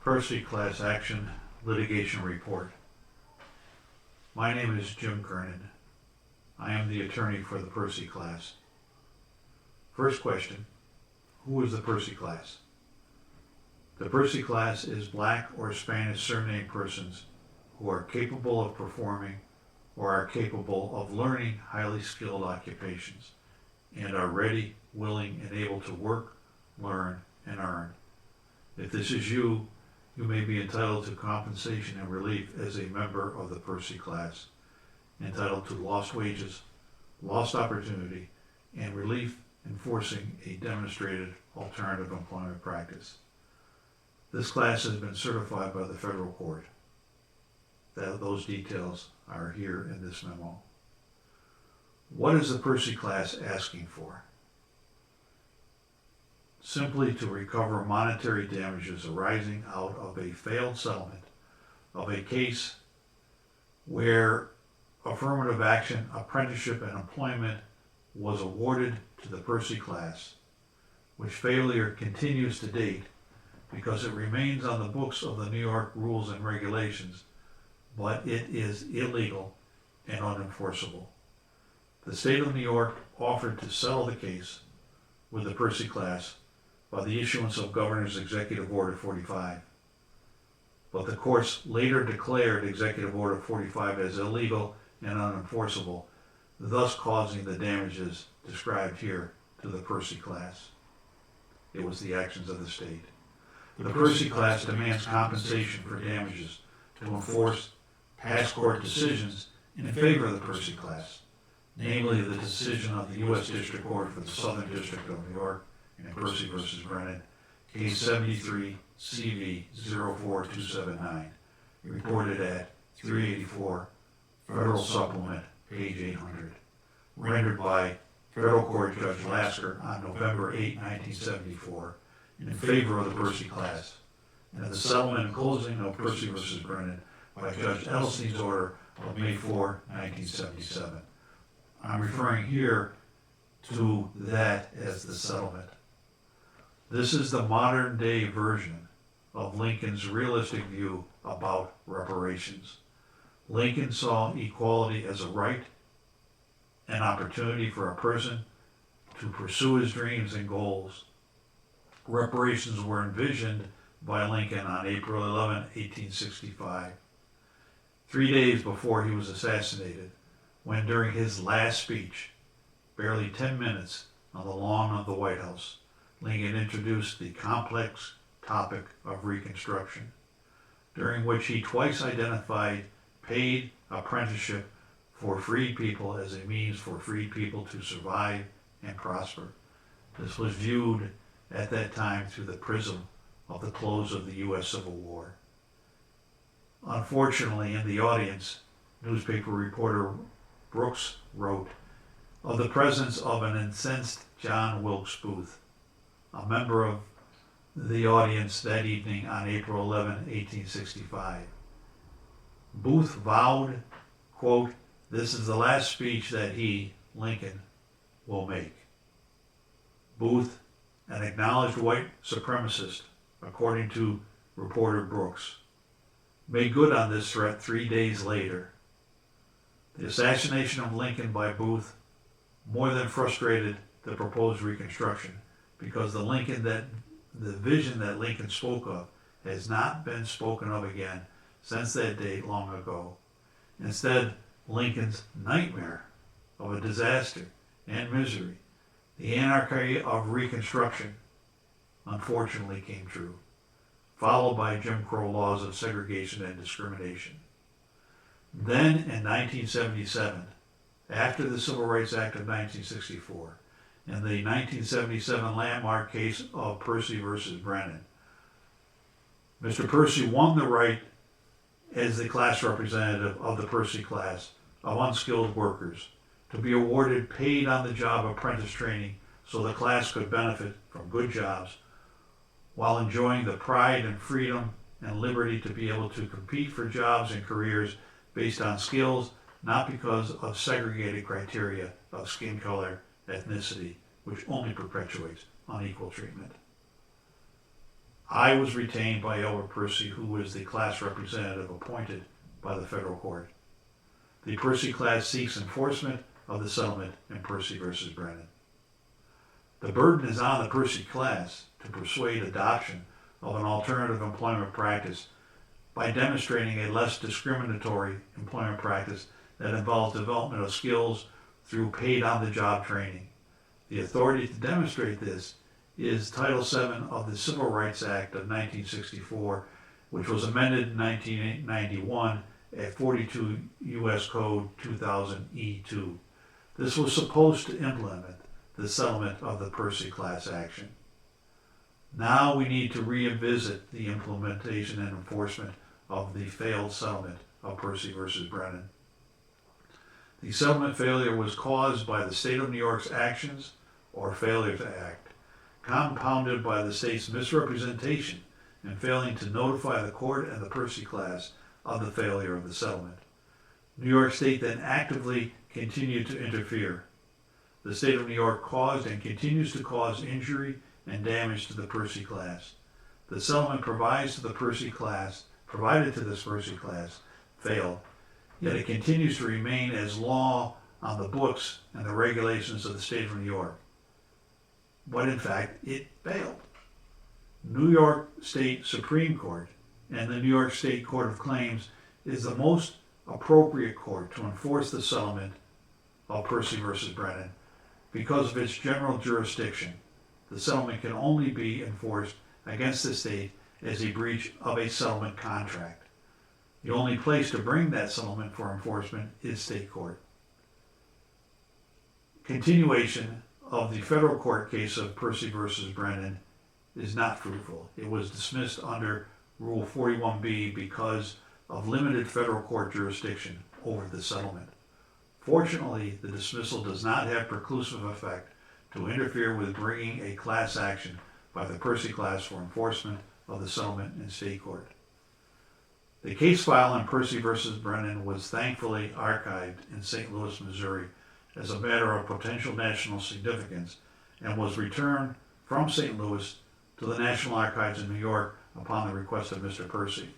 Percy Class Action Litigation Report. My name is Jim Kernan. I am the attorney for the Percy class. First question, who is the Percy class? The Percy class is Black or Spanish-surnamed persons who are capable of performing or are capable of learning highly skilled occupations and are ready, willing, and able to work, learn, and earn. If this is you, you may be entitled to compensation and relief as a member of the Percy class, entitled to lost wages, lost opportunity, and relief enforcing a demonstrated alternative employment practice. This class has been certified by the federal court. Those details are here in this memo. What is the Percy class asking for? Simply to recover monetary damages arising out of a failed settlement of a case where affirmative action, apprenticeship, and employment was awarded to the Percy class, which failure continues to date because it remains on the books of the New York rules and regulations, but it is illegal and unenforceable. The state of New York offered to settle the case with the Percy class by the issuance of Governor's Executive Order 45. But the courts later declared Executive Order 45 as illegal and unenforceable, thus causing the damages described here to the Percy class. It was the actions of the state. The Percy class demands compensation for damages to enforce past court decisions in favor of the Percy class, namely the decision of the U.S. District Court for the Southern District of New York in Percy v. Brennan, Case 73 CV 04279, reported at 384 Federal Supplement, page 800, rendered by Federal Court Judge Lasker on November 8, 1974, in favor of the Percy class, and the settlement and closing of Percy v. Brennan by Judge Edelstein's order of May 4, 1977. I'm referring here to that as the settlement. This is the modern day version of Lincoln's realistic view about reparations. Lincoln saw equality as a right, an opportunity for a person to pursue his dreams and goals. Reparations were envisioned by Lincoln on April 11, 1865, 3 days before he was assassinated, when during his last speech, barely 10 minutes on the lawn of the White House, Lincoln introduced the complex topic of Reconstruction, during which he twice identified paid apprenticeship for freed people as a means for freed people to survive and prosper. This was viewed at that time through the prism of the close of the U.S. Civil War. Unfortunately, in the audience, newspaper reporter Brooks wrote of the presence of an incensed John Wilkes Booth, a member of the audience that evening on April 11, 1865. Booth vowed, quote, "This is the last speech that he, Lincoln, will make." Booth, an acknowledged white supremacist, according to reporter Brooks, made good on this threat 3 days later. The assassination of Lincoln by Booth more than frustrated the proposed Reconstruction, because the vision that Lincoln spoke of has not been spoken of again since that date long ago. Instead, Lincoln's nightmare of a disaster and misery, the anarchy of Reconstruction, unfortunately came true, followed by Jim Crow laws of segregation and discrimination. Then in 1977, after the Civil Rights Act of 1964, and the 1977 landmark case of Percy v. Brennan, Mr. Percy won the right as the class representative of the Percy class of unskilled workers to be awarded paid on-the-job apprentice training so the class could benefit from good jobs while enjoying the pride and freedom and liberty to be able to compete for jobs and careers based on skills, not because of segregated criteria of skin color, ethnicity, which only perpetuates unequal treatment. I was retained by Albert Percy, who was the class representative appointed by the federal court. The Percy class seeks enforcement of the settlement in Percy versus Brennan. The burden is on the Percy class to persuade adoption of an alternative employment practice by demonstrating a less discriminatory employment practice that involves development of skills through paid on-the-job training. The authority to demonstrate this is Title VII of the Civil Rights Act of 1964, which was amended in 1991 at 42 U.S. Code 2000E2. This was supposed to implement the settlement of the Percy Class Action. Now we need to revisit the implementation and enforcement of the failed settlement of Percy versus Brennan. The settlement failure was caused by the state of New York's actions or failure to act, compounded by the state's misrepresentation in failing to notify the court and the Percy class of the failure of the settlement. New York State then actively continued to interfere. The state of New York caused and continues to cause injury and damage to the Percy class. The settlement provided to this Percy class failed, yet it continues to remain as law on the books and the regulations of the state of New York. But in fact, it failed. New York State Supreme Court and the New York State Court of Claims is the most appropriate court to enforce the settlement of Percy versus Brennan because of its general jurisdiction. The settlement can only be enforced against the state as a breach of a settlement contract. The only place to bring that settlement for enforcement is state court. Continuation of the federal court case of Percy versus Brennan is not fruitful. It was dismissed under Rule 41B because of limited federal court jurisdiction over the settlement. Fortunately, the dismissal does not have preclusive effect to interfere with bringing a class action by the Percy class for enforcement of the settlement in state court. The case file on Percy versus Brennan was thankfully archived in St. Louis, Missouri as a matter of potential national significance and was returned from St. Louis to the National Archives in New York upon the request of Mr. Percy.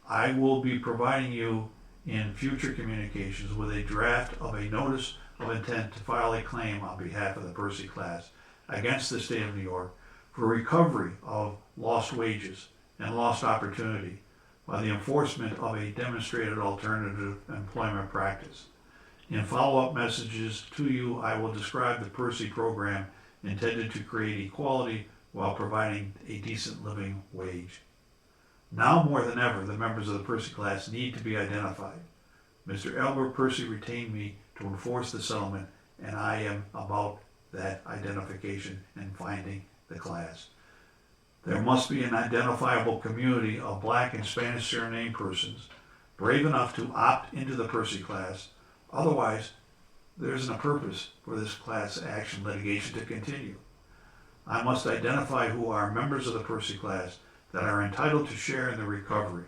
I will be providing you in future communications with a draft of a notice of intent to file a claim on behalf of the Percy class against the state of New York for recovery of lost wages and lost opportunity by the enforcement of a demonstrated alternative employment practice. In follow-up messages to you, I will describe the Percy program intended to create equality while providing a decent living wage. Now more than ever, the members of the Percy class need to be identified. Mr. Albert Percy retained me to enforce the settlement, and I am about that identification and finding the class. There must be an identifiable community of Black and Spanish-surnamed persons brave enough to opt into the Percy class. Otherwise, there isn't a purpose for this class action litigation to continue. I must identify who are members of the Percy class that are entitled to share in the recovery.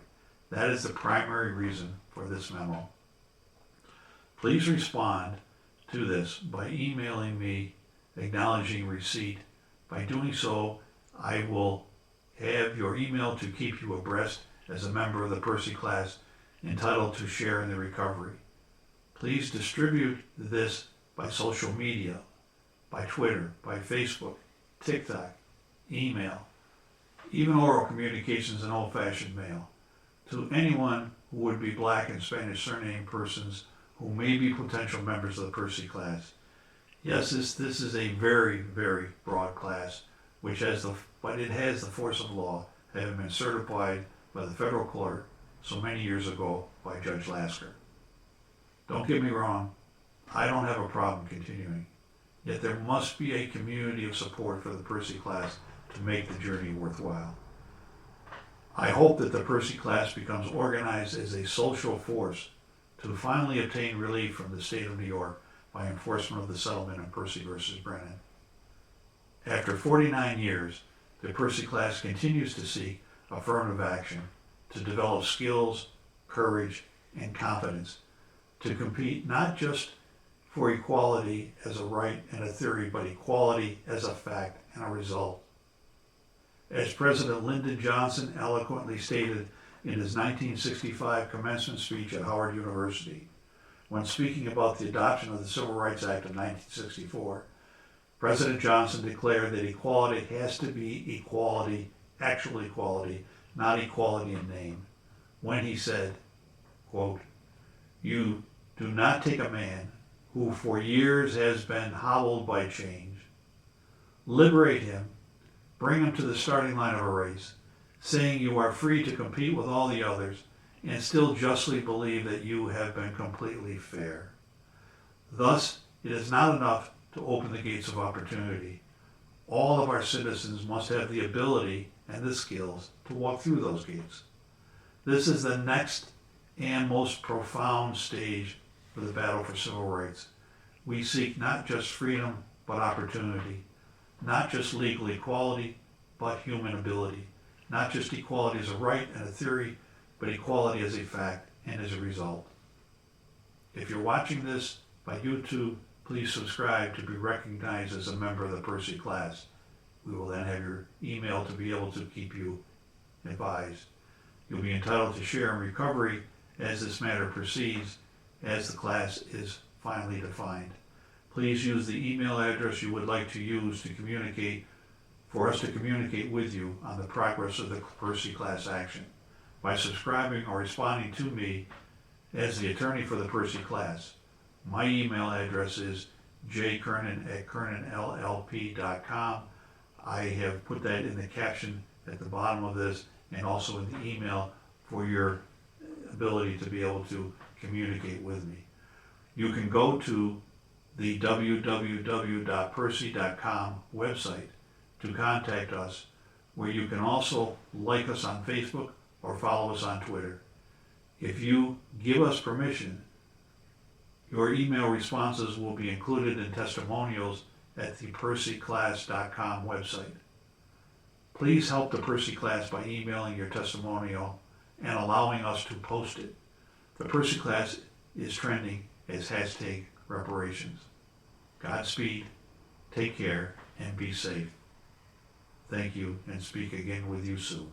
That is the primary reason for this memo. Please respond to this by emailing me acknowledging receipt. By doing so, I will have your email to keep you abreast as a member of the Percy class entitled to share in the recovery. Please distribute this by social media, by Twitter, by Facebook, TikTok, email, even oral communications and old-fashioned mail, to anyone who would be Black and Spanish-surnamed persons who may be potential members of the Percy class. Yes, this is a very, very broad class, but it has the force of law, having been certified by the federal court so many years ago by Judge Lasker. Don't get me wrong, I don't have a problem continuing, yet there must be a community of support for the Percy class to make the journey worthwhile. I hope that the Percy class becomes organized as a social force to finally obtain relief from the state of New York by enforcement of the settlement in Percy versus Brennan. After 49 years, the Percy class continues to seek affirmative action to develop skills, courage, and confidence to compete not just for equality as a right and a theory, but equality as a fact and a result. As President Lyndon Johnson eloquently stated in his 1965 commencement speech at Howard University, when speaking about the adoption of the Civil Rights Act of 1964, President Johnson declared that equality has to be equality, actual equality, not equality in name, when he said, quote, "You do not take a man who for years has been hobbled by change, liberate him, bring him to the starting line of a race, saying you are free to compete with all the others, and still justly believe that you have been completely fair. Thus, it is not enough to open the gates of opportunity. All of our citizens must have the ability and the skills to walk through those gates. This is the next and most profound stage for the battle for civil rights. We seek not just freedom, but opportunity. Not just legal equality, but human ability. Not just equality as a right and a theory, but equality as a fact and as a result." If you're watching this by YouTube, please subscribe to be recognized as a member of the Percy class. We will then have your email to be able to keep you advised. You'll be entitled to share in recovery as this matter proceeds, as the class is finally defined. Please use the email address you would like to use to communicate, for us to communicate with you on the progress of the Percy Class Action by subscribing or responding to me as the attorney for the Percy class. My email address is jkernan@kernanllp.com. I have put that in the caption at the bottom of this and also in the email for your ability to be able to communicate with me. You can go to the www.percy.com website to contact us, where you can also like us on Facebook or follow us on Twitter. If you give us permission, your email responses will be included in testimonials at the percyclass.com website. Please help the Percy class by emailing your testimonial and allowing us to post it. The Percy class is trending as #reparations. Godspeed, take care, and be safe. Thank you, and speak again with you soon.